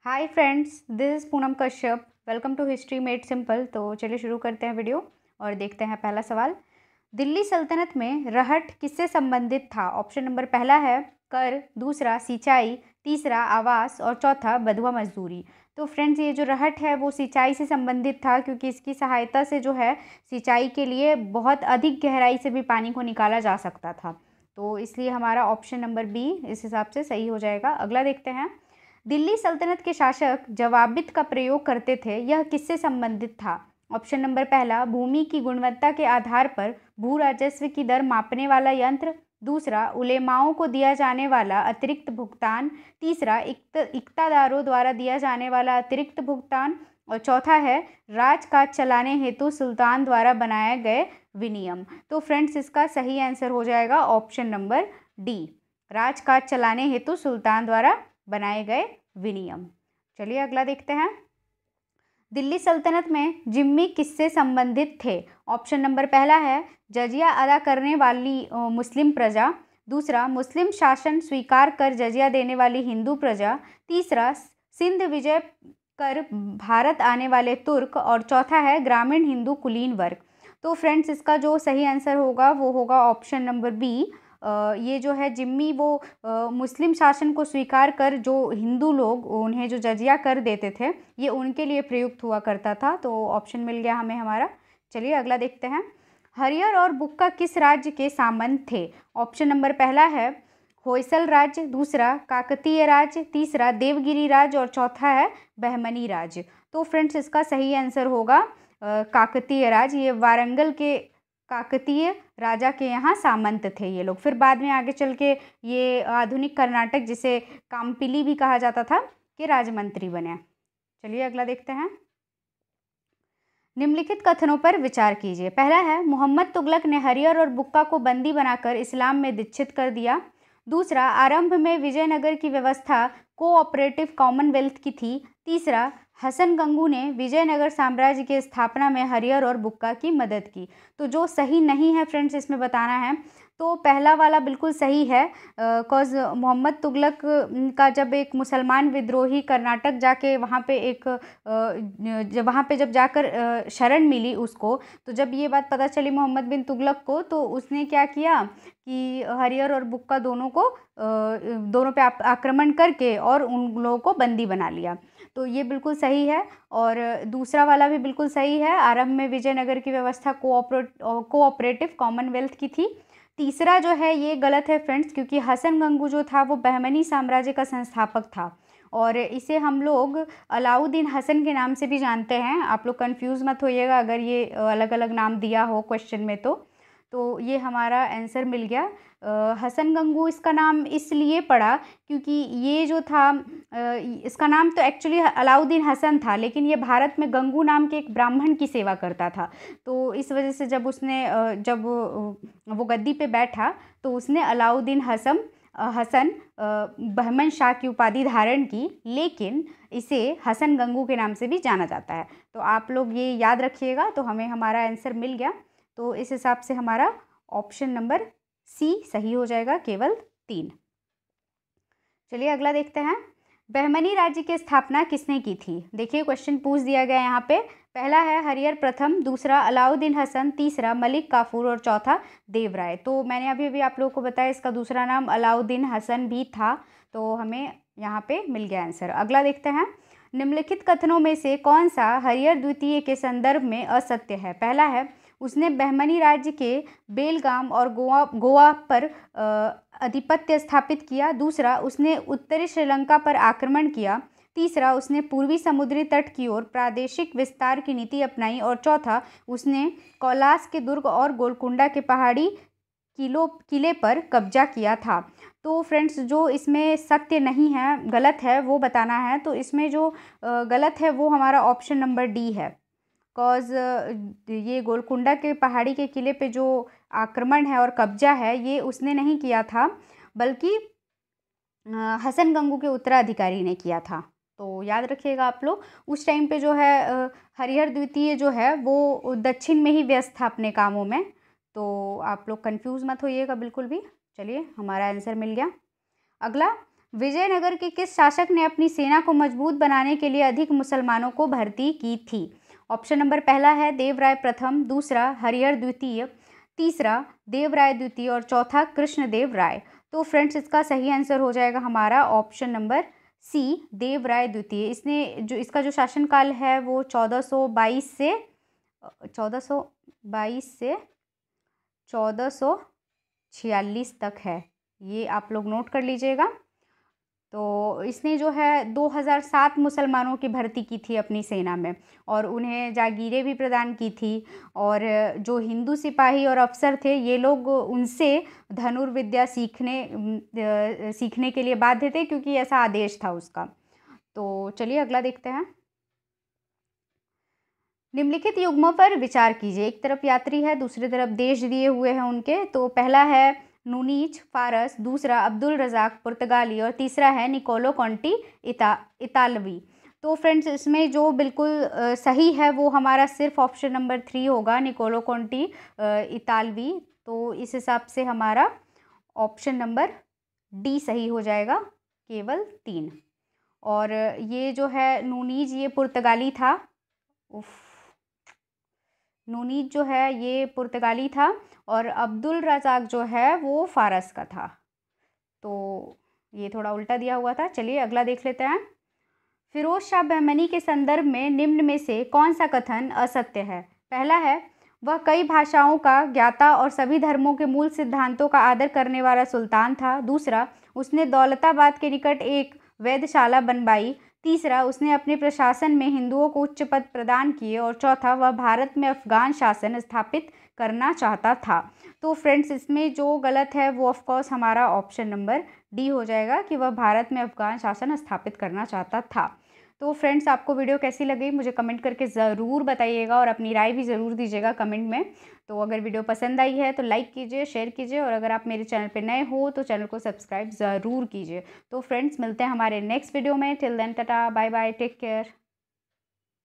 Hi friends, this is Poonam Kashyap. Welcome to history made simple. तो चलिए शुरू करते हैं वीडियो और देखते हैं पहला सवाल। दिल्ली सल्तनत में रहट किससे संबंधित था? ऑप्शन नंबर पहला है कर, दूसरा सिंचाई, तीसरा आवास और चौथा बधुआ मजदूरी। तो फ्रेंड्स, ये जो रहट है वो सिंचाई से संबंधित था, क्योंकि इसकी सहायता से जो है सिंचाई के लिए बहुत अधिक गहराई से भी पानी को निकाला जा सकता था। तो इसलिए हमारा ऑप्शन नंबर बी इस हिसाब से सही हो जाएगा। अगला देखते हैं। दिल्ली सल्तनत के शासक जवाबित का प्रयोग करते थे, यह किससे संबंधित था? ऑप्शन नंबर पहला भूमि की गुणवत्ता के आधार पर भू राजस्व की दर मापने वाला यंत्र, दूसरा उलेमाओं को दिया जाने वाला अतिरिक्त भुगतान, तीसरा इक्तादारों द्वारा दिया जाने वाला अतिरिक्त भुगतान और चौथा है राजकाज चलाने हेतु सुल्तान द्वारा बनाए गए विनियम। तो फ्रेंड्स, इसका सही आंसर हो जाएगा ऑप्शन नंबर डी, राजकाज चलाने हेतु सुल्तान द्वारा बनाए गए विनियम। चलिए अगला देखते हैं। दिल्ली सल्तनत में जिम्मी किससे संबंधित थे? ऑप्शन नंबर पहला है जजिया अदा करने वाली मुस्लिम प्रजा, दूसरा मुस्लिम शासन स्वीकार कर जजिया देने वाली हिंदू प्रजा, तीसरा सिंध विजय कर भारत आने वाले तुर्क और चौथा है ग्रामीण हिंदू कुलीन वर्ग। तो फ्रेंड्स, इसका जो सही आंसर होगा वो होगा ऑप्शन नंबर बी। ये जो है जिम्मी वो मुस्लिम शासन को स्वीकार कर जो हिंदू लोग उन्हें जो जजिया कर देते थे, ये उनके लिए प्रयुक्त हुआ करता था। तो ऑप्शन मिल गया हमें हमारा। चलिए अगला देखते हैं। हरियर और बुक्का किस राज्य के सामंत थे? ऑप्शन नंबर पहला है होयसल राज्य, दूसरा काकतीय राज्य, तीसरा देवगिरी राज्य और चौथा है बहमनी राज्य। तो फ्रेंड्स, इसका सही आंसर होगा काकतीय राज्य। ये वारंगल के काकतीय राजा के यहाँ सामंत थे ये लोग। फिर बाद में आगे चल के ये आधुनिक कर्नाटक, जिसे कामपिली भी कहा जाता था, के राजमंत्री बने। चलिए अगला देखते हैं। निम्नलिखित कथनों पर विचार कीजिए। पहला है मोहम्मद तुगलक ने हरियर और बुक्का को बंदी बनाकर इस्लाम में दीक्षित कर दिया। दूसरा, आरंभ में विजयनगर की व्यवस्था कोऑपरेटिव कॉमनवेल्थ की थी। तीसरा, हसन गंगू ने विजयनगर साम्राज्य की स्थापना में हरियर और बुक्का की मदद की। तो जो सही नहीं है फ्रेंड्स, इसमें बताना है। तो पहला वाला बिल्कुल सही है, कॉज मोहम्मद तुगलक का जब एक मुसलमान विद्रोही कर्नाटक जाके वहाँ पे जब वहाँ पे जब जाकर शरण मिली उसको, तो जब ये बात पता चली मोहम्मद बिन तुगलक को, तो उसने क्या किया कि हरियर और बुक्का दोनों पे आक्रमण करके और उन लोगों को बंदी बना लिया। तो ये बिल्कुल सही है। और दूसरा वाला भी बिल्कुल सही है, आरंभ में विजयनगर की व्यवस्था कोऑपरेटिव कॉमनवेल्थ की थी। तीसरा जो है ये गलत है फ्रेंड्स, क्योंकि हसन गंगू जो था वो बहमनी साम्राज्य का संस्थापक था और इसे हम लोग अलाउद्दीन हसन के नाम से भी जानते हैं। आप लोग कंफ्यूज मत होइएगा अगर ये अलग अलग नाम दिया हो क्वेश्चन में। तो ये हमारा आंसर मिल गया। हसन गंगू इसका नाम इसलिए पड़ा क्योंकि ये जो था इसका नाम तो एक्चुअली अलाउद्दीन हसन था, लेकिन ये भारत में गंगू नाम के एक ब्राह्मण की सेवा करता था। तो इस वजह से जब वो गद्दी पे बैठा तो उसने अलाउद्दीन हसन बहमन शाह की उपाधि धारण की, लेकिन इसे हसन गंगू के नाम से भी जाना जाता है। तो आप लोग ये याद रखिएगा। तो हमें हमारा आंसर मिल गया। तो इस हिसाब से हमारा ऑप्शन नंबर सी सही हो जाएगा, केवल 3। चलिए अगला देखते हैं। बहमनी राज्य की स्थापना किसने की थी? देखिए क्वेश्चन पूछ दिया गया यहाँ पे। पहला है हरियर प्रथम, दूसरा अलाउद्दीन हसन, तीसरा मलिक काफूर और चौथा देवराय। तो मैंने अभी अभी आप लोगों को बताया इसका दूसरा नाम अलाउद्दीन हसन भी था। तो हमें यहाँ पे मिल गया आंसर। अगला देखते हैं। निम्नलिखित कथनों में से कौन सा हरियर द्वितीय के संदर्भ में असत्य है? पहला है उसने बहमनी राज्य के बेलगाम और गोवा पर आधिपत्य स्थापित किया। दूसरा, उसने उत्तरी श्रीलंका पर आक्रमण किया। तीसरा, उसने पूर्वी समुद्री तट की ओर प्रादेशिक विस्तार की नीति अपनाई और चौथा, उसने कैलाश के दुर्ग और गोलकुंडा के पहाड़ी किले पर कब्जा किया था। तो फ्रेंड्स, जो इसमें सत्य नहीं है, गलत है, वो बताना है। तो इसमें जो गलत है वो हमारा ऑप्शन नंबर डी है। कॉज ये गोलकुंडा के पहाड़ी के किले पे जो आक्रमण है और कब्जा है, ये उसने नहीं किया था, बल्कि हसन गंगू के उत्तराधिकारी ने किया था। तो याद रखिएगा आप लोग। उस टाइम पे जो है हरिहर द्वितीय जो है वो दक्षिण में ही व्यस्त था अपने कामों में। तो आप लोग कंफ्यूज मत होइएगा बिल्कुल भी। चलिए हमारा आंसर मिल गया। अगला, विजयनगर के किस शासक ने अपनी सेना को मजबूत बनाने के लिए अधिक मुसलमानों को भर्ती की थी? ऑप्शन नंबर पहला है देवराय प्रथम, दूसरा हरिहर द्वितीय, तीसरा देवराय द्वितीय और चौथा कृष्णदेव राय। तो फ्रेंड्स इसका सही आंसर हो जाएगा हमारा ऑप्शन नंबर सी, देवराय द्वितीय। इसका जो शासनकाल है वो 1422 से 1446 तक है। ये आप लोग नोट कर लीजिएगा। तो इसने जो है 2007 मुसलमानों की भर्ती की थी अपनी सेना में और उन्हें जागीरें भी प्रदान की थी। और जो हिंदू सिपाही और अफसर थे ये लोग उनसे धनुर्विद्या सीखने के लिए बाध्य थे, क्योंकि ऐसा आदेश था उसका। तो चलिए अगला देखते हैं। निम्नलिखित युग्मों पर विचार कीजिए। एक तरफ यात्री है, दूसरी तरफ देश दिए हुए हैं उनके। तो पहला है नूनीज फारस, दूसरा अब्दुल रज़ाक पुर्तगाली और तीसरा है निकोलो कॉन्टी इतालवी। तो फ्रेंड्स इसमें जो बिल्कुल सही है वो हमारा सिर्फ ऑप्शन नंबर 3 होगा, निकोलो कॉन्टी इतालवी। तो इस हिसाब से हमारा ऑप्शन नंबर डी सही हो जाएगा, केवल 3। और ये जो है नूनीज ये पुर्तगाली था। नूनीज जो है ये पुर्तगाली था और अब्दुल रज़ाक जो है वो फारस का था। तो ये थोड़ा उल्टा दिया हुआ था। चलिए अगला देख लेते हैं। फिरोज शाह बहमनी के संदर्भ में निम्न में से कौन सा कथन असत्य है? पहला है वह कई भाषाओं का ज्ञाता और सभी धर्मों के मूल सिद्धांतों का आदर करने वाला सुल्तान था। दूसरा, उसने दौलताबाद के निकट एक वेधशाला बनवाई। तीसरा, उसने अपने प्रशासन में हिंदुओं को उच्च पद प्रदान किए। और चौथा, वह भारत में अफगान शासन स्थापित करना चाहता था। तो फ्रेंड्स इसमें जो गलत है वो ऑफकोर्स हमारा ऑप्शन नंबर डी हो जाएगा कि वह भारत में अफगान शासन स्थापित करना चाहता था। तो फ्रेंड्स आपको वीडियो कैसी लगी मुझे कमेंट करके ज़रूर बताइएगा और अपनी राय भी ज़रूर दीजिएगा कमेंट में। तो अगर वीडियो पसंद आई है तो लाइक कीजिए, शेयर कीजिए और अगर आप मेरे चैनल पर नए हो तो चैनल को सब्सक्राइब ज़रूर कीजिए। तो फ्रेंड्स मिलते हैं हमारे नेक्स्ट वीडियो में। Till then tata, bye bye, take care.